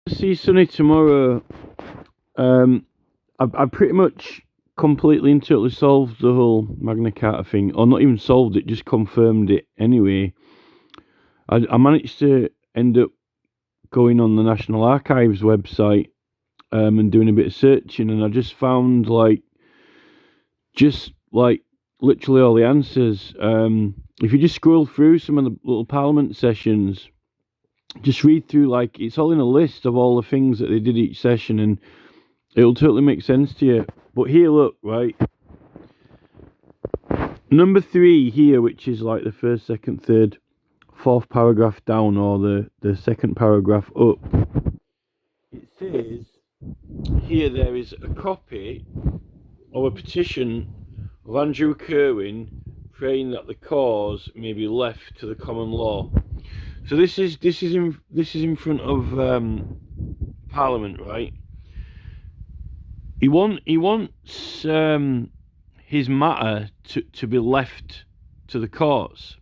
See Sonny tomorrow. I've pretty much completely and totally solved the whole Magna Carta thing, or not even solved it, just confirmed it anyway. I managed to end up going on the National Archives website and doing a bit of searching, and I just found like literally all the answers. If you just scroll through some of the little Parliament sessions, just read through, like, it's all in a list of all the things that they did each session, and it'll totally make sense to you. But here, look, right, number 3 here, which is like the first, second, third, fourth paragraph down, or the second paragraph up, it says here there is a copy of a petition of Andrew Kirwin praying that the cause may be left to the common law. So this is in front of Parliament, right? He wants his matter to be left to the courts,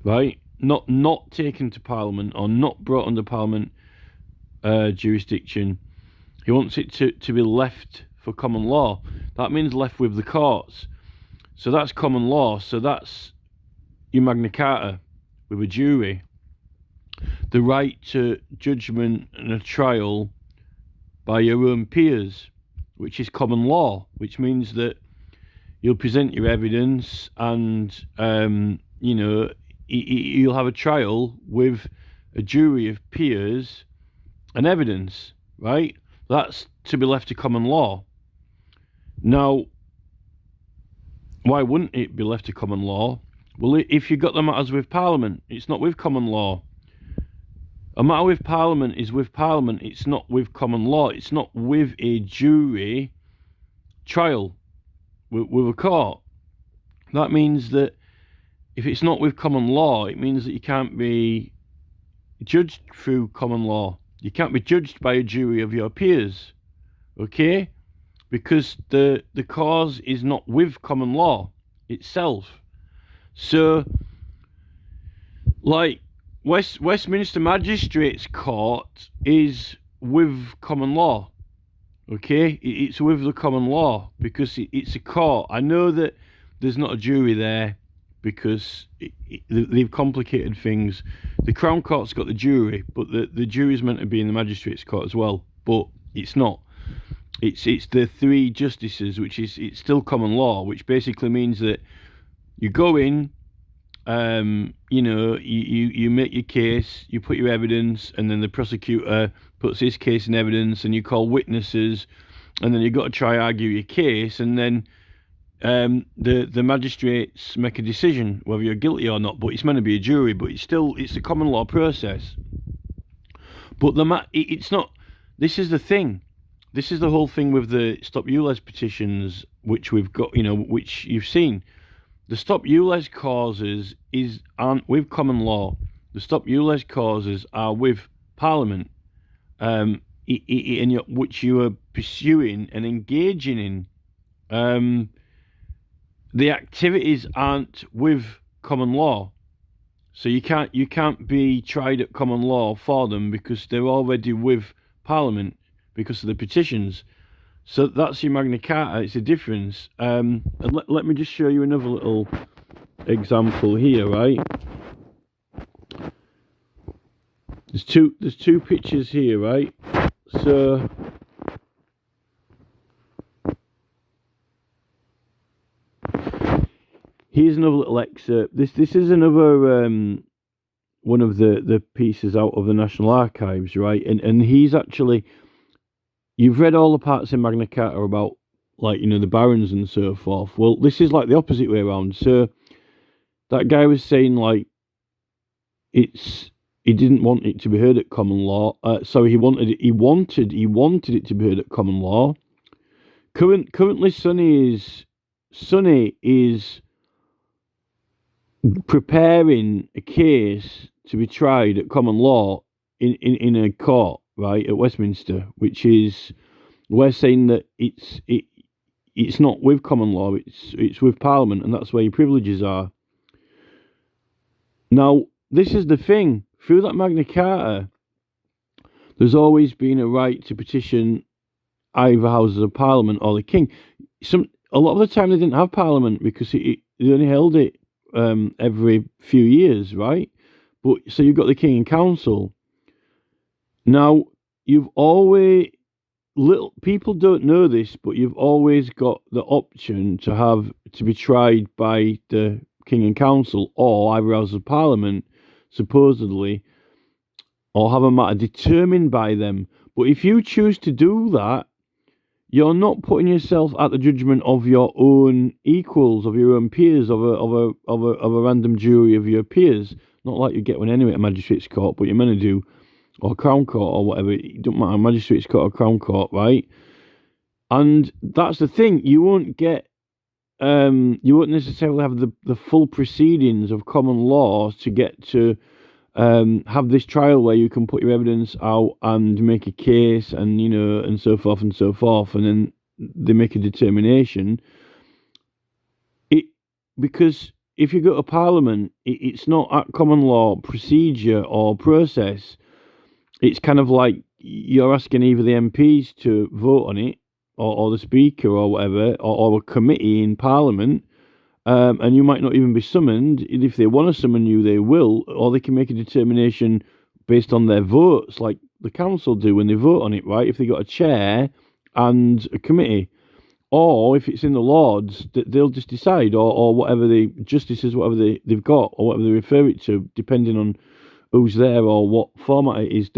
right? Not taken to Parliament, or not brought under Parliament jurisdiction. He wants it to be left for common law. That means left with the courts. So that's common law. So that's your Magna Carta with a jury. The right to judgment and a trial by your own peers, which is common law, which means that you'll present your evidence, and you'll have a trial with a jury of peers and evidence, right? That's to be left to common law. Now, why wouldn't it be left to common law? Well, if you got the matters with Parliament, it's not with common law. A matter with Parliament is with Parliament, it's not with common law. It's not with a jury trial with a court. That means that if it's not with common law, it means that you can't be judged through common law. You can't be judged by a jury of your peers, okay? Because the cause is not with common law itself. So, like, Westminster Magistrates Court is with common law, okay? It's with the common law because it's a court. I know that there's not a jury there because they've complicated things. The Crown Court's got the jury, but the jury's meant to be in the Magistrates Court as well, but it's not. It's the 3 justices, which is, it's still common law, which basically means that you go in, you make your case, you put your evidence, and then the prosecutor puts his case in evidence, and you call witnesses, and then you've got to try argue your case, and then the magistrates make a decision whether you're guilty or not. But it's meant to be a jury, but it's a common law process. But it's not. This is the thing. This is the whole thing with the Stop ULEZ petitions, which we've got, which you've seen. The Stop ULEZ causes aren't with common law. The Stop ULEZ causes are with Parliament, which you are pursuing and engaging in. The activities aren't with common law, so you can't be tried at common law for them because they're already with Parliament because of the petitions. So that's your Magna Carta. It's a difference. And let me just show you another little example here, right? There's two pictures here, right? So here's another little excerpt. This is another one of the pieces out of the National Archives, right? And he's actually, you've read all the parts in Magna Carta about, like, the barons and so forth. Well, this is like the opposite way around. So that guy was saying, like, he didn't want it to be heard at common law. He wanted it to be heard at common law. Currently, Sonny is preparing a case to be tried at common law in a court, right, at Westminster, which is, we're saying that it's not with common law, it's with Parliament, and that's where your privileges are. Now, this is the thing, through that Magna Carta, there's always been a right to petition either houses of Parliament or the King. A lot of the time they didn't have Parliament because they only held it every few years, right? But so you've got the King and Council. Now you've always little people don't know this, but you've always got the option to be tried by the King and Council or either House of Parliament, supposedly, or have a matter determined by them. But if you choose to do that, you're not putting yourself at the judgment of your own equals, of your own peers, of a random jury of your peers. Not like you get one anyway at a magistrate's court, but you're meant to do, or Crown Court or whatever. It don't matter, magistrate's court or Crown Court, right? And that's the thing. You won't necessarily have the full proceedings of common law to get to have this trial where you can put your evidence out and make a case and, and so forth and so forth. And then they make a determination. Because if you go to Parliament, it's not a common law procedure or process. It's kind of like you're asking either the MPs to vote on it or the Speaker or whatever, or a committee in Parliament, and you might not even be summoned. If they want to summon you, they will, or they can make a determination based on their votes, like the council do when they vote on it, right? If they got a chair and a committee, or if it's in the Lords, they'll just decide, or whatever the justices, whatever they've got, or whatever they refer it to, depending on who's there or what format it is.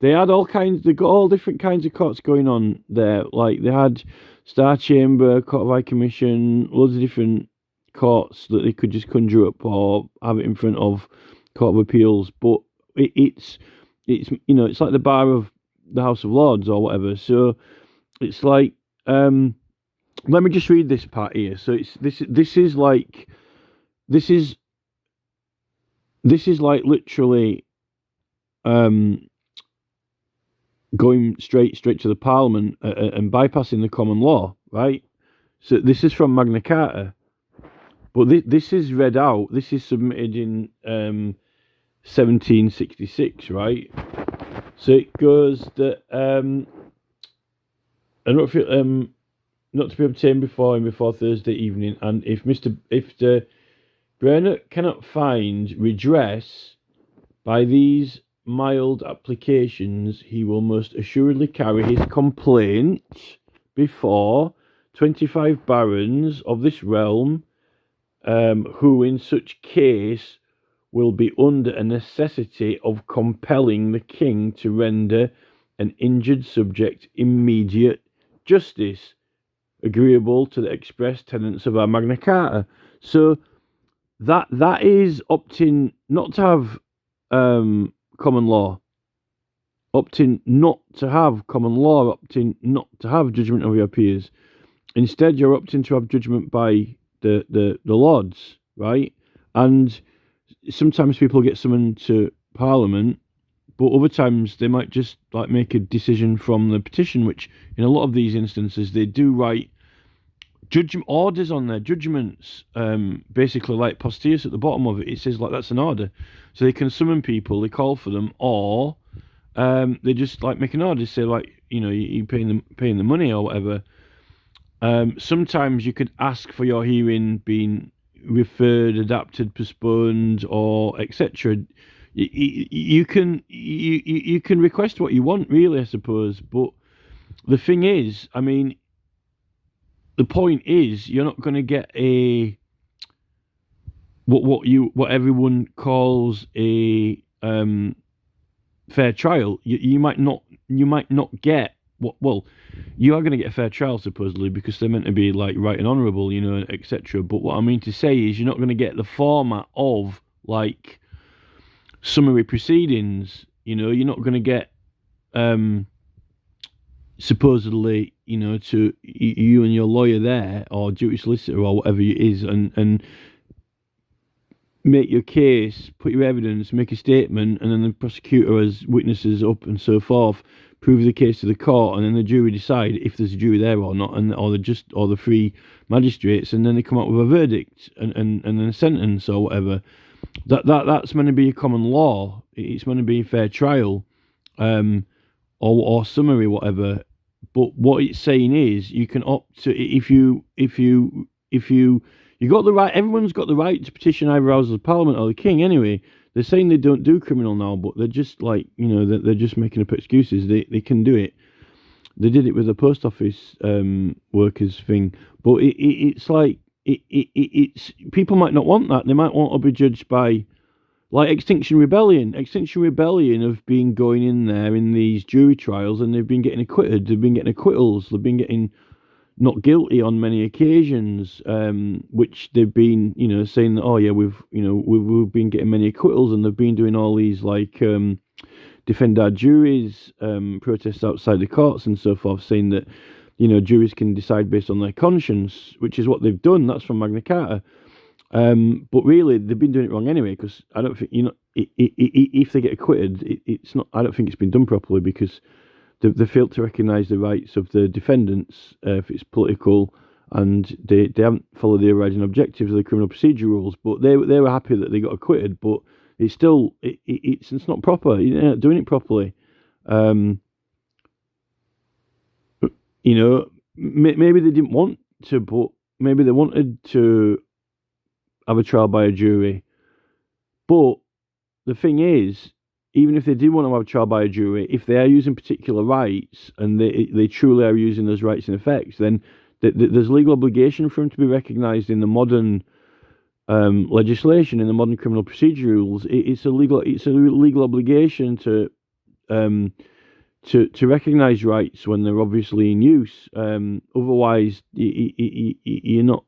They had all kinds. They got all different kinds of courts going on there. Like they had Star Chamber, Court of High Commission, loads of different courts that they could just conjure up or have it in front of Court of Appeals. But it's it's like the bar of the House of Lords or whatever. So it's like let me just read this part here. So this is like literally going straight to the Parliament and bypassing the common law, right? So this is from Magna Carta, but this is read out. This is submitted in 1766, right? So it goes that not to be obtained before Thursday evening, and if the Brenner cannot find redress by these mild applications, he will most assuredly carry his complaint before 25 barons of this realm, who in such case will be under a necessity of compelling the king to render an injured subject immediate justice, agreeable to the express tenets of our Magna Carta. So that is opting not to have common law, opting not to have common law, opting not to have judgment of your peers. Instead, you're opting to have judgment by the Lords, right? And sometimes people get summoned to Parliament, but other times they might just like make a decision from the petition, which in a lot of these instances they do write judgment orders on their judgments, basically like posterius at the bottom of it. It says like that's an order, so they can summon people, they call for them, or they just like make an order, say like you paying the money or whatever. Sometimes you could ask for your hearing being referred, adapted, postponed, or etc. You can request what you want, really, I suppose. But the thing is, I mean, the point is, you're not going to get a what everyone calls a fair trial. You might not get what. Well, you are going to get a fair trial supposedly because they're meant to be like right and honourable, etc. But what I mean to say is, you're not going to get the format of like summary proceedings. You're not going to get supposedly, to you and your lawyer there, or duty solicitor, or whatever it is, and make your case, put your evidence, make a statement, and then the prosecutor has witnesses up and so forth, prove the case to the court, and then the jury decide if there's a jury there or not, or the three magistrates, and then they come up with a verdict and then a sentence or whatever. That's meant to be a common law. It's meant to be a fair trial. or summary, whatever. But what it's saying is, you can opt to if you got the right. Everyone's got the right to petition either Houses of Parliament or the King. Anyway, they're saying they don't do criminal now, but they're just like, they're just making up excuses. They can do it. They did it with the post office workers thing, but it's like it's people might not want that. They might want to be judged by, like, Extinction Rebellion. Extinction Rebellion have been going in there in these jury trials, and they've been getting acquitted. They've been getting acquittals. They've been getting not guilty on many occasions, which they've been, saying that, oh yeah, we've been getting many acquittals, and they've been doing all these, like, defend our juries, protests outside the courts and so forth, saying that, juries can decide based on their conscience, which is what they've done. That's from Magna Carta. But really, they've been doing it wrong anyway, because I don't think, if they get acquitted, it's not. I don't think it's been done properly, because they failed to recognise the rights of the defendants, if it's political, and they haven't followed the overriding objectives of the criminal procedure rules. But they were happy that they got acquitted, but it's still it's not proper. You're not doing it properly. Maybe they didn't want to, but maybe they wanted to have a trial by a jury. But the thing is, even if they did want to have a trial by a jury, if they are using particular rights, and they truly are using those rights in effect, then there's legal obligation for them to be recognised in the modern legislation, in the modern criminal procedure rules. It's a legal obligation to recognise rights when they're obviously in use. Otherwise, you're not.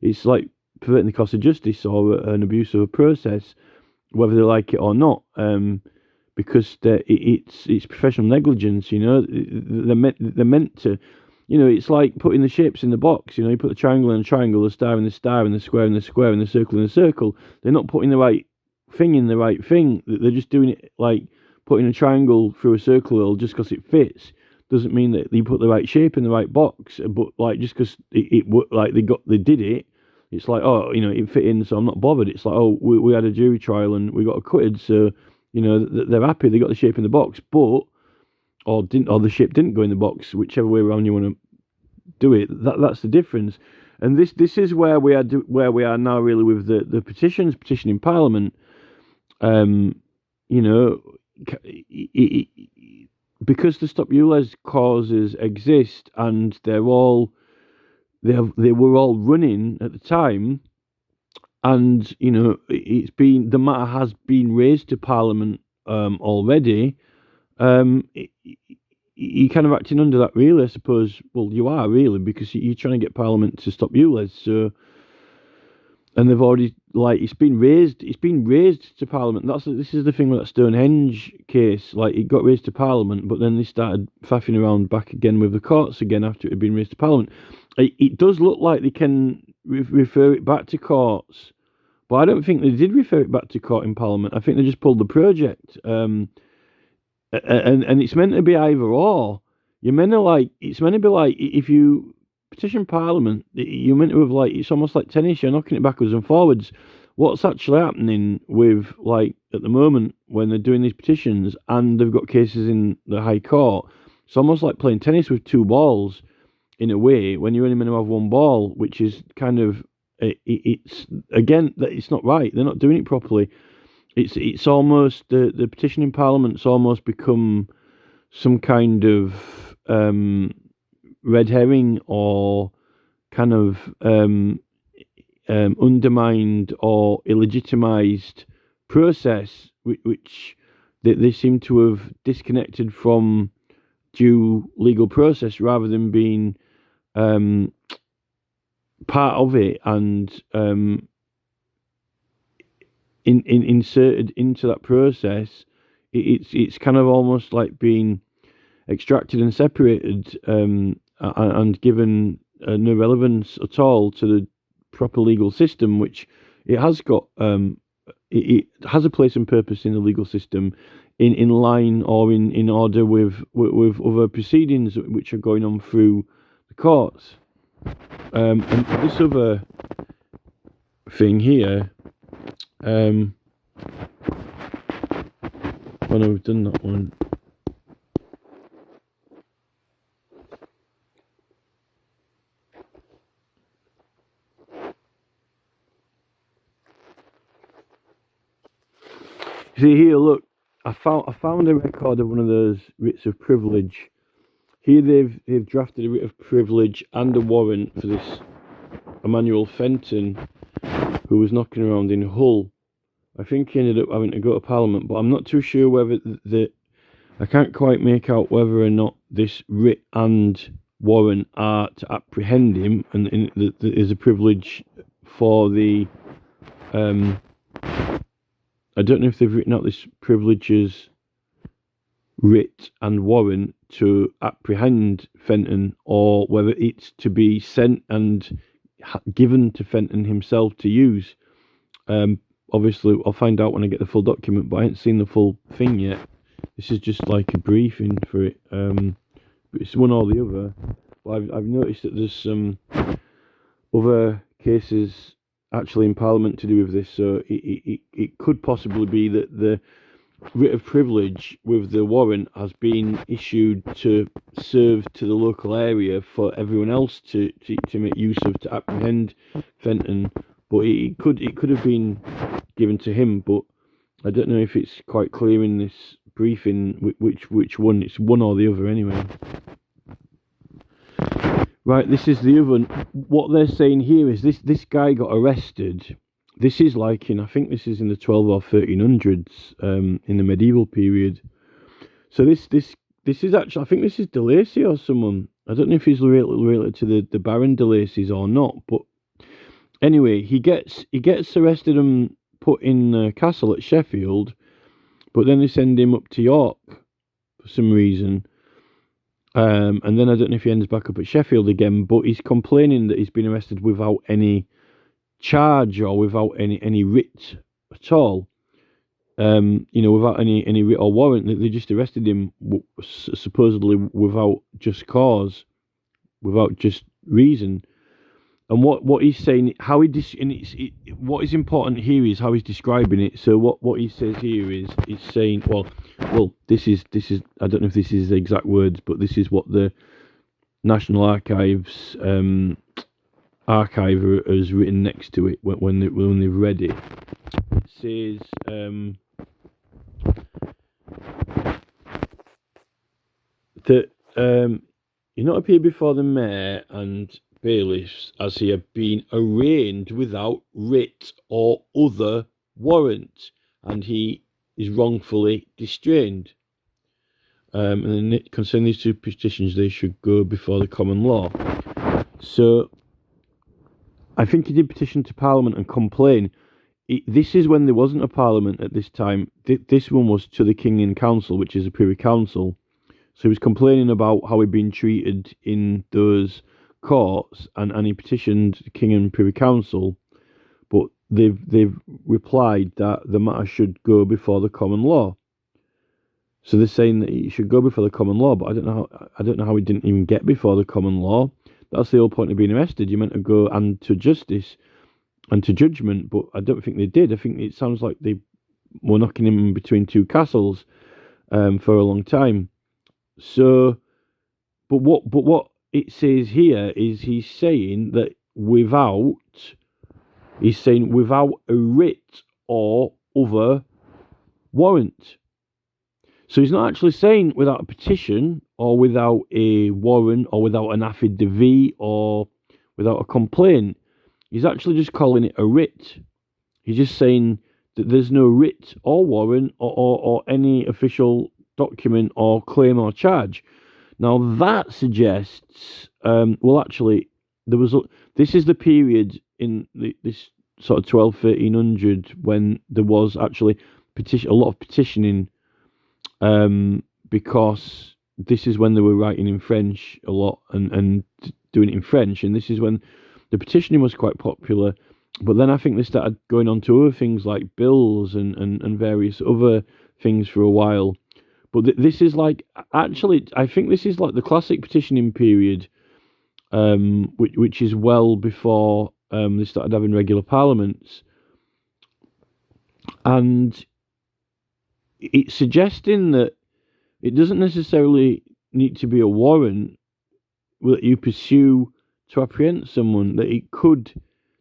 It's like perverting the course of justice, or an abuse of a process, whether they like it or not, because it's professional negligence. They're meant to. It's like putting the shapes in the box. You put the triangle in a triangle, the star in the star, and the square in the square, and the circle in the circle. They're not putting the right thing in the right thing. They're just doing it, like putting a triangle through a circle just because it fits. Doesn't mean that you put the right shape in the right box. But like, just because they did it. It's like, oh, it fit in, so I'm not bothered. It's like, oh, we had a jury trial and we got acquitted, so they're happy. They got the shape in the box, or the shape didn't go in the box. Whichever way around you want to do it, that's the difference. And this is where we are now, really, with the petitioning Parliament. Because the Stop ULEZ causes exist, and they were all running at the time, and the matter has been raised to Parliament already. You're kind of acting under that, really, I suppose. Well, you are, really, because you're trying to get Parliament to stop ULEZ. So, and they've already, like, it's been raised to Parliament. This is the thing with that Stonehenge case. Like, it got raised to Parliament, but then they started faffing around back again with the courts again after it had been raised to Parliament. It does look like they can refer it back to courts, but I don't think they did refer it back to court in Parliament. I think they just pulled the project. And it's meant to be either or. It's meant to be like, if you petition Parliament, you're meant to have, like, it's almost like tennis. You're knocking it backwards and forwards. What's actually happening with, like, at the moment, when they're doing these petitions and they've got cases in the High Court, it's almost like playing tennis with two balls, in a way, when you're only meant to have one ball, which is kind of, it's not right. They're not doing it properly. It's almost, the petition in Parliament's almost become some kind of red herring, or kind of undermined or illegitimised process, which they seem to have disconnected from due legal process, rather than being part of it and inserted into that process. It's kind of almost like being extracted and separated, and given no relevance at all to the proper legal system, which it has got. It has a place and purpose in the legal system, in line or in order with other proceedings which are going on through the courts. And this other thing here, well, no, we've done that one. See here, look, I found a record of one of those writs of privilege. Here they've drafted a writ of privilege and a warrant for this Emmanuel Fenton, who was knocking around in Hull. I think he ended up having to go to Parliament, but I'm not too sure whether I can't quite make out whether or not this writ and warrant are to apprehend him, and there is a privilege for the. I don't know if they've written out this privileges, writ and warrant to apprehend Fenton, or whether it's to be sent and given to Fenton himself to use. Obviously, I'll find out when I get the full document, but I ain't seen the full thing yet. This is just like a briefing for it. But it's one or the other. But I've noticed that there's some other cases actually in Parliament to do with this, so it could possibly be that the writ of privilege with the warrant has been issued to serve to the local area for everyone else to make use of to apprehend Fenton, but it could have been given to him, but I don't know if it's quite clear in this briefing which one. It's one or the other anyway. Right, this is the other one. What they're saying here is this guy got arrested. This is like I think this is in the 12 or 1300s, in the medieval period. So this is actually, I think this is de Lacy or someone. I don't know if he's related to the Baron de Lacy's or not, but anyway, he gets arrested and put in a castle at Sheffield, but then they send him up to York for some reason. And then I don't know if he ends back up at Sheffield again, but he's complaining that he's been arrested without any charge or without any writ at all. Without any writ or warrant. They just arrested him supposedly without just cause, without just reason. And what he's saying, what is important here is how he's describing it. So what he says here is he's saying, well, this is I don't know if this is the exact words, but this is what the National Archives archiver has written next to it when they've read it. It says that he not appear before the mayor and bailiffs as he had been arraigned without writ or other warrant, and he is wrongfully distrained. And then concerning these two petitions, they should go before the common law. So I think he did petition to Parliament and complain. This is when there wasn't a Parliament at this time. This one was to the King in Council, which is a Privy Council. So he was complaining about how he'd been treated in those courts, and he petitioned the King and Privy Council, but they've replied that the matter should go before the common law. So they're saying that he should go before the common law, but I don't know how he didn't even get before the common law. That's the whole point of being arrested. You're meant to go and to justice and to judgment, but I don't think they did. I think it sounds like they were knocking him between two castles for a long time. So, but what it says here is he's saying that without a writ or other warrant. So he's not actually saying without a petition or without a warrant or without an affidavit or without a complaint. He's actually just calling it a writ. He's just saying that there's no writ or warrant or any official document or claim or charge. Now that suggests, actually, this is the period in this sort of 1200-1300 when there was actually a lot of petitioning, because this is when they were writing in French a lot and doing it in French, and this is when the petitioning was quite popular. But then I think they started going on to other things like bills and various other things for a while. But this is like, actually, I think this is like the classic petitioning period, which is well before they started having regular parliaments. And it's suggesting that it doesn't necessarily need to be a warrant that you pursue to apprehend someone,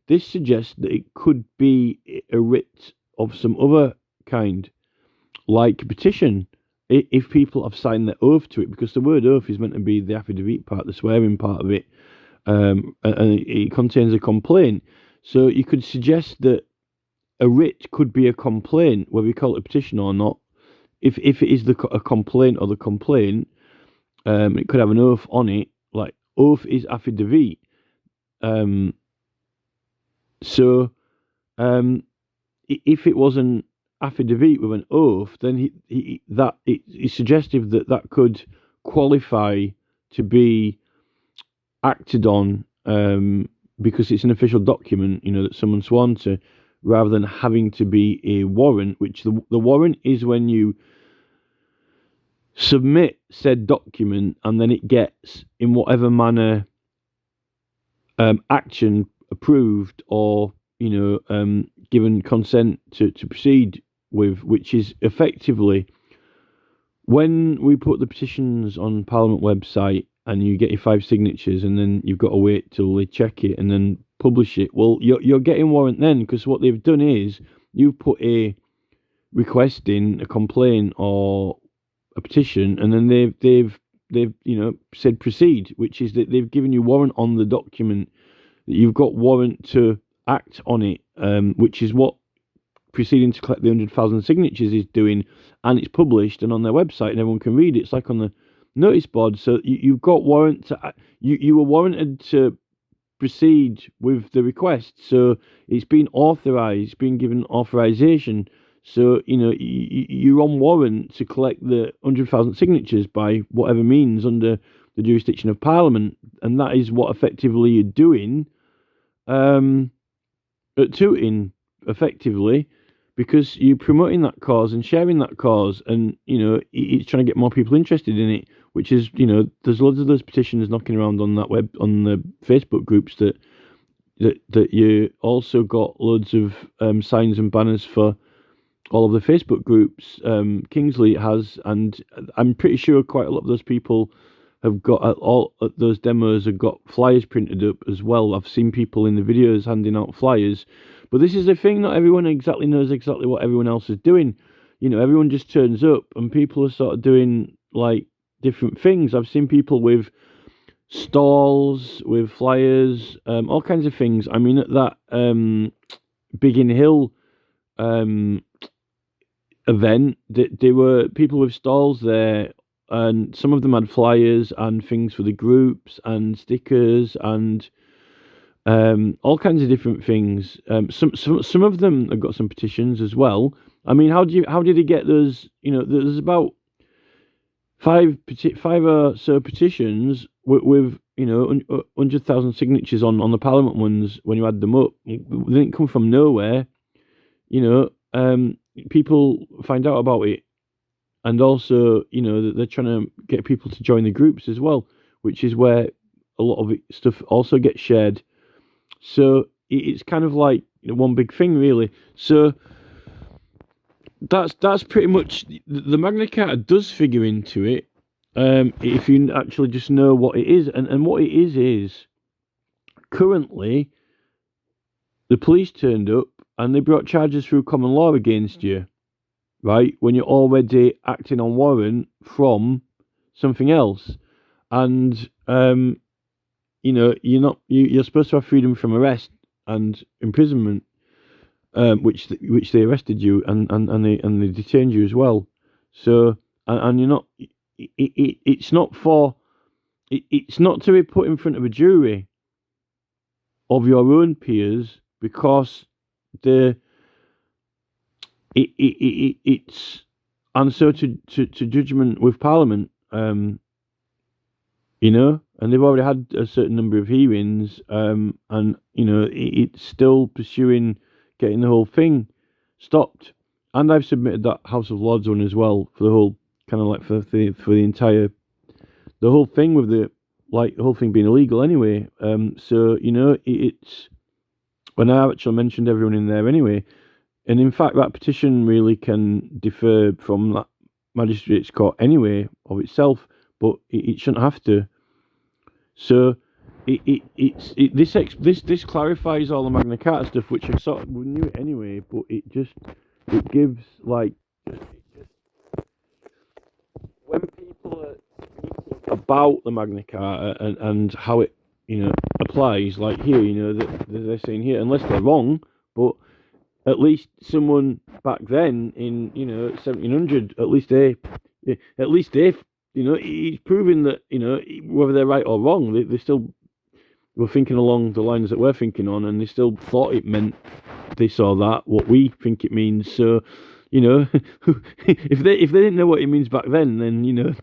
this suggests that it could be a writ of some other kind. like a petition, if people have signed the oath to it, because the word oath is meant to be the affidavit part, the swearing part of it, and it contains a complaint. So you could suggest that a writ could be a complaint, whether you call it a petition or not. If it is a complaint or the complaint, it could have an oath on it, like oath is affidavit. So if it was an affidavit with an oath, then it's suggestive that could qualify to be acted on, because it's an official document, that someone's sworn to, rather than having to be a warrant, which the warrant is when you submit said document and then it gets, in whatever manner, action approved or given consent to proceed with, which is effectively when we put the petitions on Parliament website and you get your 5 signatures and then you've got to wait till they check it and then publish it. Well, you're getting warrant then, because what they've done is you've put a request in, a complaint or a petition, and then they've said proceed, which is that they've given you warrant on the document, that you've got warrant to act on it, which is what proceeding to collect the 100,000 signatures is doing, and it's published and on their website and everyone can read it. It's like on the notice board. So you've got warrant to, you were warranted to proceed with the request, so it's been authorised, been given authorisation. So you're on warrant to collect the 100,000 signatures by whatever means under the jurisdiction of Parliament, and that is what effectively you're doing, at tooting, effectively, because you're promoting that cause and sharing that cause, and it's trying to get more people interested in it. Which is, there's loads of those petitions knocking around on that on the Facebook groups that you also got loads of signs and banners for all of the Facebook groups. Kingsley has, and I'm pretty sure quite a lot of those people have got all those demos have got flyers printed up as well. I've seen people in the videos handing out flyers, but this is the thing: not everyone exactly knows exactly what everyone else is doing. Everyone just turns up, and people are sort of doing like different things. I've seen people with stalls, with flyers, all kinds of things. I mean, at that Biggin Hill event, there were people with stalls there, and some of them had flyers and things for the groups and stickers and all kinds of different things. Some of them have got some petitions as well. I mean, how did he get those? There's about 5 or so petitions with 100,000 signatures on the Parliament ones. When you add them up, they didn't come from nowhere. People find out about it, and also that they're trying to get people to join the groups as well, which is where a lot of stuff also gets shared. So it's kind of like one big thing, really. So that's pretty much the Magna Carta does figure into it, if you actually just know what it is. And what it is currently the police turned up and they brought charges through common law against you, right, when you're already acting on warrant from something else. And you're supposed to have freedom from arrest and imprisonment, which they arrested you and they detained you as well. So and you're not. It's not to be put in front of a jury of your own peers, because it's answer to judgment with Parliament, and they've already had a certain number of hearings, and it's still pursuing getting the whole thing stopped. And I've submitted that House of Lords one as well, for the whole kind of like for the entire, the whole thing with the whole thing being illegal anyway. So it's, when I actually mentioned everyone in there anyway, and in fact that petition really can differ from that magistrate's court anyway of itself, but it shouldn't have to. So this clarifies all the Magna Carta stuff, which I sort of knew it anyway, but it gives about the Magna Carta and how it, applies. Like here, they're saying here, unless they're wrong, but at least someone back then in 1700, at least they, he's proving that whether they're right or wrong, they still were thinking along the lines that we're thinking on, and they still thought it meant this or that, what we think it means. So, if they didn't know what it means back then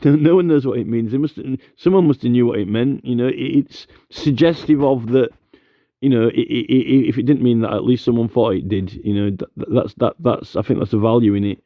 no one knows what it means. Someone must have knew what it meant. It's suggestive of that. If it didn't mean that, at least someone thought it did. That's I think that's the value in it.